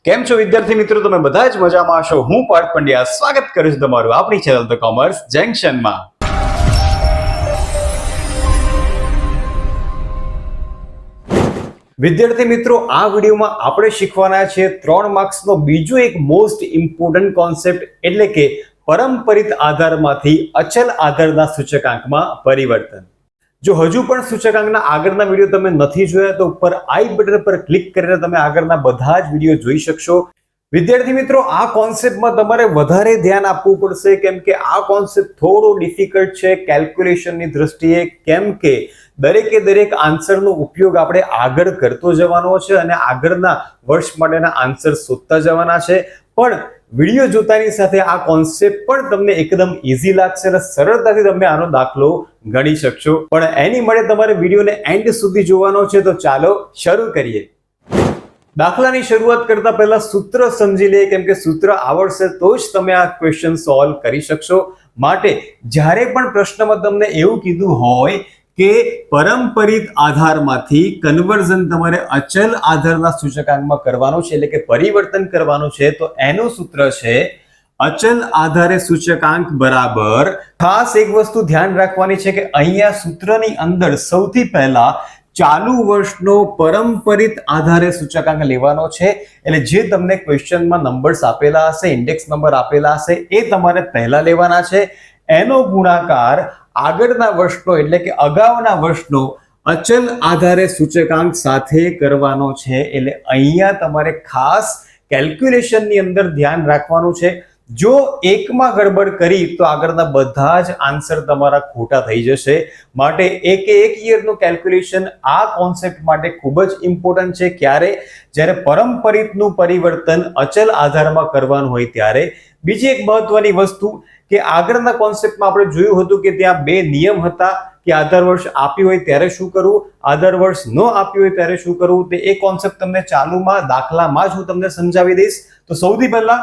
કેમ છો વિદ્યાર્થી મિત્રો? તમે બધા જ મજામાં હશો. હું પાર્થ પંડ્યા સ્વાગત કરું છું તમારું આપણી ચેનલ ધ કોમર્સ જંકશનમાં. વિદ્યાર્થી મિત્રો, આ વિડીયોમાં આપણે શીખવાના છે 3 માર્ક્સનો બીજો એક મોસ્ટ ઇમ્પોર્ટન્ટ કોન્સેપ્ટ, એટલે કે પરંપરિત આધારમાંથી અચલ આધારના સૂચકાંકમાં પરિવર્તન. જો હજુ પણ સૂચકાંકના આગળના વિડીયો તમે નથી જોયા તો ઉપર આઈ બટન પર ક્લિક કરીને તમે આગળના બધા જ વિડીયો જોઈ શકશો. વિદ્યાર્થી મિત્રો, આ કોન્સેપ્ટમાં તમારે વધારે ધ્યાન આપવું પડશે, કેમ કે આ કોન્સેપ્ટ થોડો ડિફિકલ્ટ છે કેલ્ક્યુલેશનની દ્રષ્ટિએ, કેમ કે દરેક આન્સરનો ઉપયોગ આપણે આગળ કરતો જવાનો છે અને આગળના વર્ષ માટેના આન્સર શોધતા જવાના છે. પણ વિડીયો જોતાની સાથે આ કોન્સેપ્ટ પણ તમને એકદમ ઈઝી લાગશે અને સરળતાથી તમે આનો દાખલો ગણી શકશો. પણ એની માટે તમારે વિડીયોને એન્ડ સુધી જોવાનો છે. તો ચાલો શરૂ કરીએ. દાખલાની શરૂઆત કરતા પહેલા સૂત્ર સમજી લઈએ, કેમ કે સૂત્ર આવડશે તો જ તમે આ ક્વેશ્ચન સોલ્વ કરી શકશો. માટે જ્યારે પણ પ્રશ્નમાં તમને એવું કીધું હોય કે પરંપરિત આધારમાંથી કન્વર્ઝન તમારે અચલ આધારના સૂચકાંકમાં કરવાનું છે, એટલે કે પરિવર્તન કરવાનું છે, તો એનું સૂત્ર છે અચલ આધારે સૂચકાંક બરાબર. ખાસ એક વસ્તુ ધ્યાન રાખવાની છે કે અહીંયા સૂત્રની અંદર સૌથી પહેલા ચાલુ વર્ષનો પરંપરિત આધારે સૂચકાંક લેવાનો છે. એટલે જે તમને ક્વેશ્ચનમાં નંબર્સ આપેલા હશે, ઇન્ડેક્સ નંબર આપેલા હશે, એ તમારે પહેલા લેવાના છે. એનો ગુણાકાર આગળના વર્ષનો એટલે કે અગાઉના વર્ષનો અચલ આધારે સૂચકાંક સાથે કરવાનો છે. એટલે અહીંયા તમારે ખાસ કેલ્ક્યુલેશનની અંદર ધ્યાન રાખવાનું છે. જો એકમાં ગડબડ કરી તો આગળના બધા જ આન્સર તમારા ખોટા થઈ જશે. માટે એક યરનું કેલ્ક્યુલેશન આ કોન્સેપ્ટ માટે ખૂબ જ ઇમ્પોર્ટન્ટ છે. ક્યારે? જ્યારે પરંપરિતનું પરિવર્તન અચલ આધારમાં કરવાનું હોય ત્યારે. બીજી એક મહત્વની વસ્તુ કે આગળના કોન્સેપ્ટમાં આપણે જોયું હતું કે ત્યાં 2 નિયમ હતા કે આધાર વર્ષ આપ્યું હોય ત્યારે શું કરવું, આધાર વર્ષ ન આપ્યું હોય ત્યારે શું કરવું. તે એ કોન્સેપ્ટ તમને ચાલુમાં દાખલામાં જ હું તમને સમજાવી દઈશ. તો સૌથી પહેલા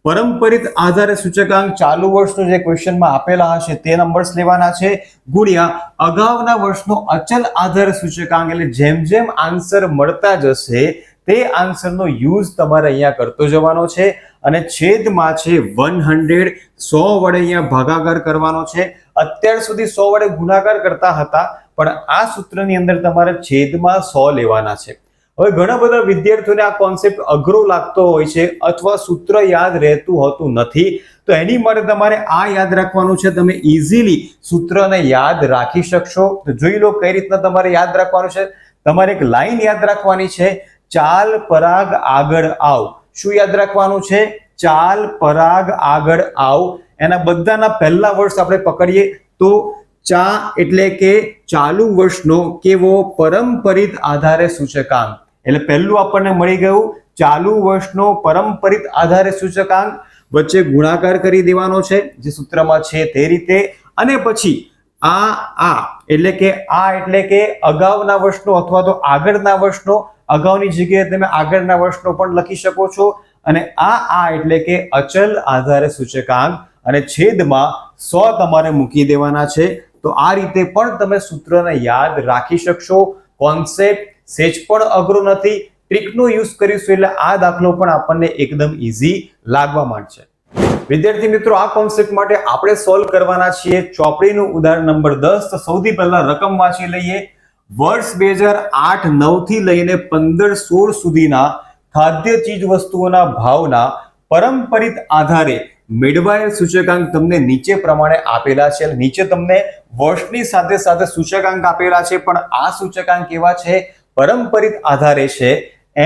પરંપરિત આધારે સૂચકાંક ચાલુ વર્ષનો જે ક્વેશ્ચનમાં આપેલા હશે તે નંબર્સ લેવાના છે, ગુણ્યા અગાઉના વર્ષનો અચલ આધાર સૂચકાંક. એટલે જેમ જેમ આન્સર મળતા જશે તે આન્સરનો યુઝ તમારે અહીંયા કરતો જવાનો છે. અને છેદમાં છે 100, 100 વડે અહીંયા ભાગાકાર કરવાનો છે. અત્યાર સુધી 100 વડે ગુણાકાર કરતા હતા, પણ આ સૂત્રની અંદર તમારે છેદમાં 100 લેવાના છે. હવે ઘણા બધા વિદ્યાર્થીઓને આ કોન્સેપ્ટ અઘરો લાગતો હોય છે અથવા સૂત્ર યાદ રહેતું હોતું નથી. તો એની માટે તમારે આ યાદ રાખવાનું છે. તમે ઇઝીલી સૂત્રને યાદ રાખી શકશો. તો જોઈ લો કઈ રીતના તમારે યાદ રાખવાનું છે. તમારે એક લાઈન યાદ રાખવાની છે, ચાલ પરાગ આગળ આવ. શું યાદ રાખવાનું છે? ચાલ પરાગ આગળ આવ. એના બધાના પહેલા વર્ષ આપણે પકડીએ તો ચા એટલે કે ચાલુ વર્ષનો કેવો પરંપરિત આધારે સૂચકાંક. એટલે પહેલું આપણને મળી ગયું ચાલુ વર્ષનો પરંપરિત આધારે સૂચકાંક. વચ્ચે ગુણાકાર કરી દેવાનો છે જે સૂત્રમાં છે તે રીતે. અને પછી આ એટલે કે અગાઉના વર્ષનો અથવા તો આગળના વર્ષનો. અગાઉની જગ્યાએ તમે આગળના વર્ષનો પણ લખી શકો છો. અને આ એટલે કે અચલ આધારે સૂચકાંક અને છેદમાં 100 તમારે મૂકી દેવાના છે. તો આ રીતે પણ તમે સૂત્રને યાદ રાખી શકશો. કોન્સેપ્ટ સેજ પણ અઘરો નથી. ટ્રિકનો યુઝ કરીશું એટલે આ દાખલો પણ આપણને એકદમ ઈઝી લાગવા માંડશે. વિદ્યાર્થી મિત્રો, આ કોન્સેપ્ટ માટે આપણે સોલ્વ કરવાના છીએ ચોપડીનું ઉદાહરણ નંબર 10. તો સૌથી પહેલા રકમ વાંચી લઈએ. વર્ષ 2008-9 થી લઈને 15-16 સુધીના ખાદ્ય ચીજ વસ્તુઓના ભાવના પરંપરિત આધારે મેળવાયેલ સૂચકાંક તમને નીચે પ્રમાણે આપેલા છે. નીચે તમને વર્ષની સાથે સાથે સૂચકાંક આપેલા છે, પણ આ સૂચકાંક એવા છે પરંપરિત આધારે છે.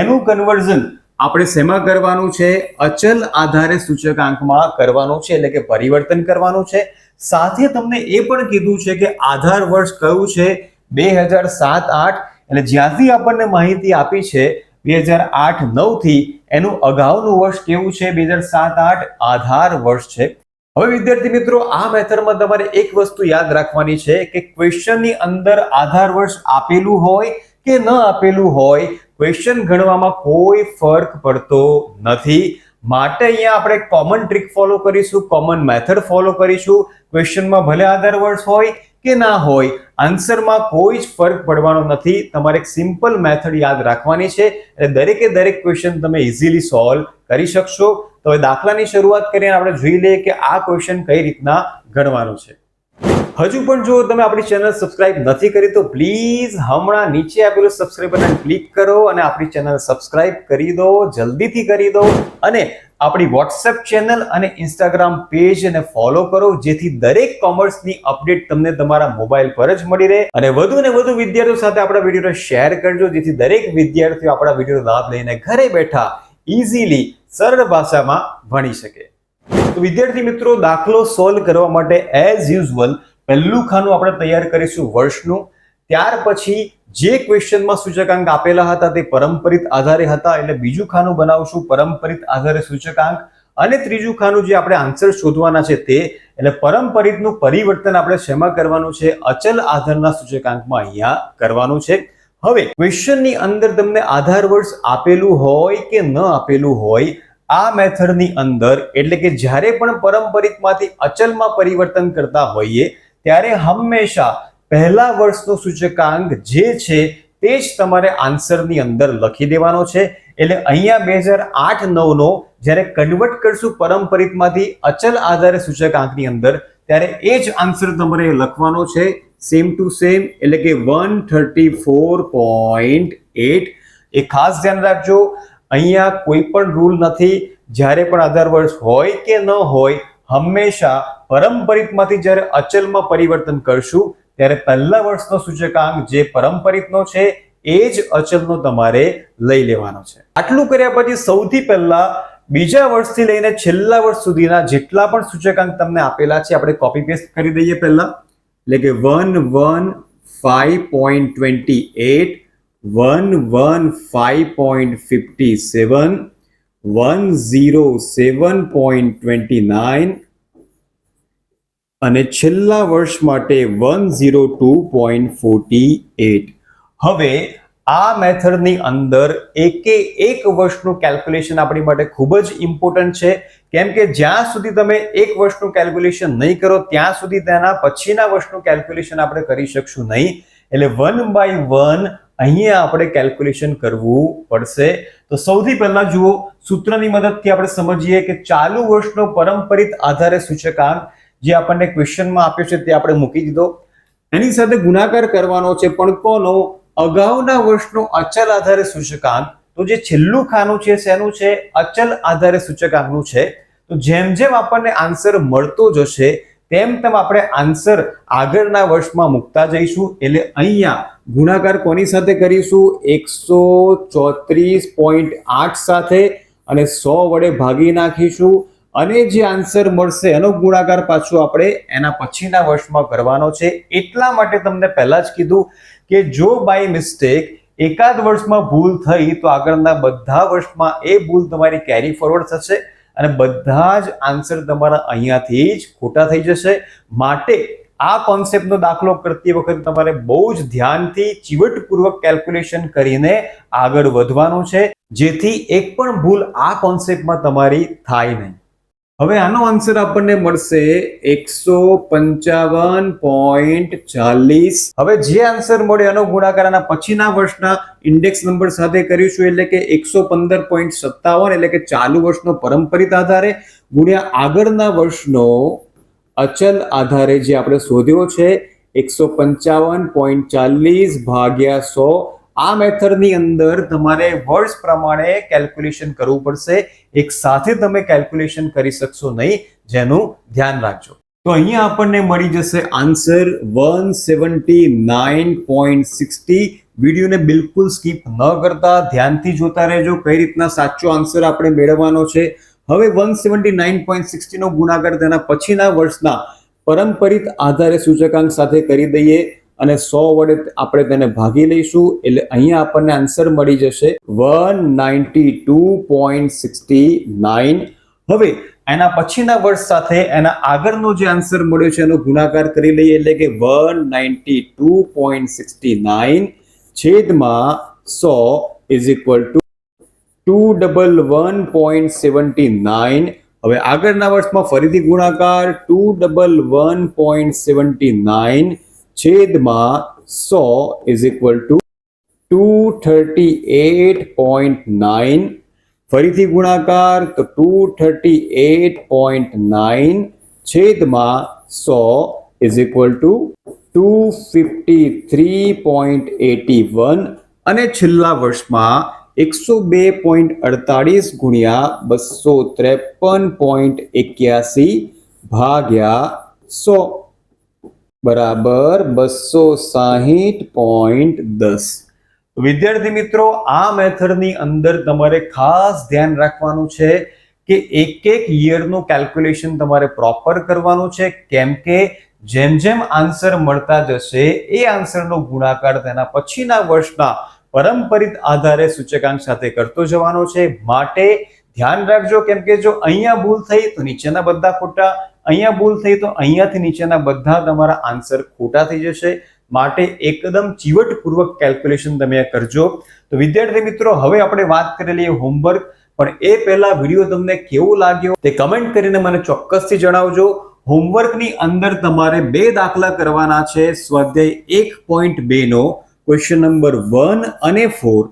એનું કન્વર્ઝન આપણે શેમાં કરવાનું છે? અચલ આધારે સૂચકાંકમાં કરવાનું છે, એટલે કે પરિવર્તન કરવાનું છે. સાથે તમને એ પણ કીધું છે કે આધાર વર્ષ કયું છે? 2007-8. એટલે જ્યાંથી આપણને માહિતી આપી છે 2008-9 થી, એનું અગાઉનું વર્ષ કેવું છે? 2007-8 આધાર વર્ષ છે. હવે વિદ્યાર્થી મિત્રો, આ મેથડમાં તમારે એક વસ્તુ યાદ રાખવાની છે કે ક્વેશ્ચનની અંદર આધાર વર્ષ આપેલું હોય કે ન આપેલું હોય, ક્વેશ્ચન ગણવામાં કોઈ ફરક પડતો નથી. માટે અહીંયા આપણે કોમન ટ્રીક ફોલો કરીશું, કોમન મેથડ ફોલો કરીશું. ક્વેશ્ચનમાં ભલે આધાર વર્ષ હોય કે ના હોય, આન્સરમાં કોઈ જ ફરક પડવાનો નથી. તમારે એક સિમ્પલ મેથડ યાદ રાખવાની છે એટલે દરેકે દરેક ક્વેશ્ચન તમે ઇઝીલી સોલ્વ કરી શકશો. તો હવે દાખલાની શરૂઆત કરીને આપણે જોઈ લઈએ કે આ ક્વેશ્ચન કઈ રીતના ગણવાનો છે. હજુ પણ જો તમે આપણી ચેનલ સબસ્ક્રાઇબ નથી કરી તો પ્લીઝ હમણાં નીચે આપેલું સબસ્ક્રાઇબ બટન ક્લિક કરો અને આપણી ચેનલ સબસ્ક્રાઇબ કરી દો, જલ્દીથી કરી દો. અને આપણી વોટ્સએપ ચેનલ અને ઇન્સ્ટાગ્રામ પેજ ને ફોલો કરો જેથી દરેક કોમર્સની અપડેટ તમને તમારા મોબાઈલ પર જ મળી રહે. અને વધુ ને વધુ વિદ્યાર્થીઓ સાથે આપણા વિડીયોને શેર કરજો જેથી દરેક વિદ્યાર્થીઓ આપણા વિડીયોનો લાભ લઈને ઘરે બેઠા ઇઝીલી સરળ ભાષામાં ભણી શકે. તો વિદ્યાર્થી મિત્રો, દાખલો સોલ્વ કરવા માટે એઝ યુઝ્યુઅલ પહેલું ખાનું આપણે તૈયાર કરીશું વર્ષનું. ત્યાર પછી જે ક્વેશ્ચનમાં સૂચકાંક આપેલા હતા તે પરંપરિત આધારે હતા એટલે બીજું ખાનું બનાવશું પરંપરિત આધારે સૂચકાંક. અને ત્રીજું ખાનું જે આપણે આન્સર શોધવાના છે તે એટલે પરંપરિતનું પરિવર્તન આપણે શેમાં કરવાનું છે? અચલ આધારના સૂચકાંકમાં અહીંયા કરવાનું છે. હવે ક્વેશ્ચનની અંદર તમને આધાર વર્ષ આપેલું હોય કે ન આપેલું હોય, આ મેથડની અંદર એટલે કે જ્યારે પણ પરંપરિતમાંથી અચલમાં પરિવર્તન કરતા હોઈએ ત્યારે હંમેશા પહેલા વર્ષનો સૂચકાંક જે છે તે જ તમારે આન્સરની અંદર લખી દેવાનો છે. એટલે અહીંયા 2008-9 નો જ્યારે કન્વર્ટ કરશું પરંપરિતમાંથી અચલ આધારે સૂચકાંકની અંદર ત્યારે એ જ આન્સર તમારે લખવાનો છે સેમ ટુ સેમ એટલે કે 134.8. એ ખાસ ધ્યાન રાખજો, અહીંયા કોઈ પણ રૂલ નથી. જ્યારે પણ આધાર વર્ષ હોય કે ન હોય, હંમેશા પરંપરિતમાંથી જ્યારે અચલમાં પરિવર્તન કરશું ત્યારે પહેલા વર્ષનો સૂચકાંક જે પરંપરિતનો છે એ જ અચલનો તમારે લઈ લેવાનો છે. આટલું કર્યા પછી સૌથી પહેલા બીજા વર્ષથી લઈને છેલ્લા વર્ષ સુધીના જેટલા પણ સૂચકાંક તમને આપેલા છે આપણે કોપી પેસ્ટ કરી દઈએ પહેલા. એટલે કે 115.28, 115.57, 107.29 અને છેલ્લા વર્ષ માટે 102.48. હવે આ મેથડની અંદર એકે એક વર્ષનું કેલ્ક્યુલેશન આપણી માટે ખૂબ જ ઇમ્પોર્ટન્ટ છે. કેમ કે જ્યાં સુધી તમે એક વર્ષનું કેલ્ક્યુલેશન નહીં કરો ત્યાં સુધી તેના પછીના વર્ષનું કેલ્ક્યુલેશન આપણે કરી શકશું નહીં. એટલે 1 by 1 અહીંયા આપણે કેલ્ક્યુલેશન કરવું પડશે. તો સૌથી પહેલા જુઓ, સૂત્રની મદદથી આપણે સમજીએ કે ચાલુ વર્ષનો પરંપરિત આધારે સૂચકાંક જે આપણને ક્વેશ્ચનમાં આપ્યો છે તે આપણે મૂકી દીધો. એની સાથે ગુણાકાર કરવાનો છે પણ કોનો? અગાઉના વર્ષનો અચલ આધારે સૂચકાંક. તો જે છેલ્લું ખાનું છે શેનું છે? અચલ આધારે સૂચકાંકનું છે. તો જેમ જેમ આપણને આન્સર મળતો જશે તેમ તેમ આપણે આન્સર આગળના વર્ષમાં મૂકતા જઈશું. એટલે અહીંયા ગુણાકાર કોની સાથે કરીશું? 134.8 સાથે અને 100 વડે ભાગી નાખીશું અને જે આન્સર મળશે એનો ગુણાકાર પાછો આપણે એના પછીના વર્ષમાં કરવાનો છે. એટલા માટે તમને પહેલા જ કીધું કે જો બાય મિસ્ટેક એકાદ વર્ષમાં ભૂલ થઈ તો આગળના બધા વર્ષમાં એ ભૂલ તમારી કેરી ફોરવર્ડ થશે અને બધા જ આન્સર તમારા અહીંયાથી જ ખોટા થઈ જશે. માટે આ કોન્સેપ્ટનો દાખલો કરતી વખતે તમારે બહુ જ ધ્યાનથી ચીવટપૂર્વક કેલ્ક્યુલેશન કરીને આગળ વધવાનું છે જેથી એક પણ ભૂલ આ કોન્સેપ્ટમાં તમારી થાય નહીં. હવે આનો આન્સર આપણને મળશે 155.40. હવે જે આન્સર મળે એનો ગુણાકાર આના પછીના વર્ષના ઇન્ડેક્સ નંબર સાથે કરીશું એટલે કે 115.57 એટલે કે ચાલુ વર્ષનો પરંપરિત આધારે ગુણ્યા આગળના વર્ષનો અચલ આધારે જે આપણે શોધ્યો છે 155.40 ભાગ્યા 100. આ મેથડની અંદર તમારે વર્ષ પ્રમાણે કેલ્ક્યુલેશન કરવું પડશે. એક સાથે તમે કેલ્ક્યુલેશન કરી શકશો નહીં, જેનું ધ્યાન રાખજો. તો અહીંયા આપણને મળી જશે આન્સર 179.60. વિડીયોને બિલકુલ સ્કીપ ન કરતા ધ્યાનથી જોતા રહેજો કઈ રીતના સાચો આન્સર આપણે મેળવવાનો છે. હવે 179.60 નો ગુણાકાર તેના પછીના વર્ષના પરંપરિત આધારે સૂચકાંક સાથે કરી દઈએ અને 100 વડે આપણે તેને ભાગી લઈશું એટલે અહીંયા આપણને આન્સર મળી જશે 192.69. હવે એના પછીના વર્ષ સાથે એના આગળનો જે આન્સર મળ્યો છે એનો ગુણાકાર કરી લઈએ એટલે કે 192.69 છેદમાં 100 ઇઝ ઇક્વલ ટુ 211.79. હવે આગળના વર્ષમાં ફરીથી ગુણાકાર 211.79 છેદમાં 100 ઇઝ ઇક્વલ ટુ 238.9. ફરીથી ગુણાકાર તો 238.9 છેદમાં 100 ઇઝ ઇક્વલ ટુ 253.81. અને છેલ્લા વર્ષમાં 102.48 ગુણ્યા 253.81 ભાગ્યા 100 બરાબર 260.10. વિદ્યાર્થી મિત્રો, આ મેથડની અંદર તમારે ખાસ ધ્યાન રાખવાનું છે કે એક યરનું કેલ્ક્યુલેશન તમારે પ્રોપર કરવાનું છે, કેમ કે જેમ જેમ આન્સર મળતા જશે એ આન્સરનો ગુણાકાર તેના પછીના વર્ષના પરંપરિત આધારે સૂચકાંક સાથે કરતો જવાનો છે. માટે ધ્યાન રાખજો, કેમ કે જો અહીંયા ભૂલ થઈ તો નીચેના બધા ખોટા, અહીંયા ભૂલ થઈ તો અહીંયાથી નીચેના બધા તમારા આન્સર ખોટા થઈ જશે. માટે એકદમ ચીવટપૂર્વક કેલ્ક્યુલેશન તમે કરજો. તો વિદ્યાર્થી મિત્રો, હવે આપણે વાત કરી લઈએ હોમવર્ક. પણ એ પહેલા વિડીયો તમને કેવો લાગ્યો તે કમેન્ટ કરીને મને ચોક્કસથી જણાવજો. હોમવર્કની અંદર તમારે 2 દાખલા કરવાના છે. સ્વાધ્યાય 1.2 નો ક્વેશ્ચન નંબર 1 અને 4.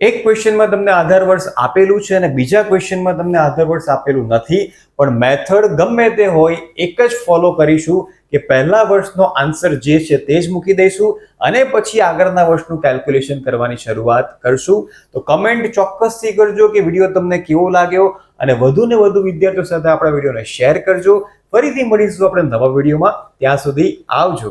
એક ક્વેશ્ચનમાં તમને આધાર વર્ષ આપેલું છે અને બીજા ક્વેશ્ચનમાં તમને આધાર વર્ષ આપેલું નથી, પણ મેથડ ગમે તે હોય એક જ ફોલો કરીશું કે પહેલા વર્ષનો આન્સર જે છે તે જ મૂકી દઈશું અને પછી આગળના વર્ષનું કેલ્ક્યુલેશન કરવાની શરૂઆત કરશું. તો કમેન્ટ ચોક્કસથી કરજો કે વિડીયો તમને કેવો લાગ્યો અને વધુ ને વધુ વિદ્યાર્થીઓ સાથે આપણા વિડીયોને શેર કરજો. ફરીથી મળીશું આપણે નવા વિડીયોમાં. ત્યાં સુધી આવજો.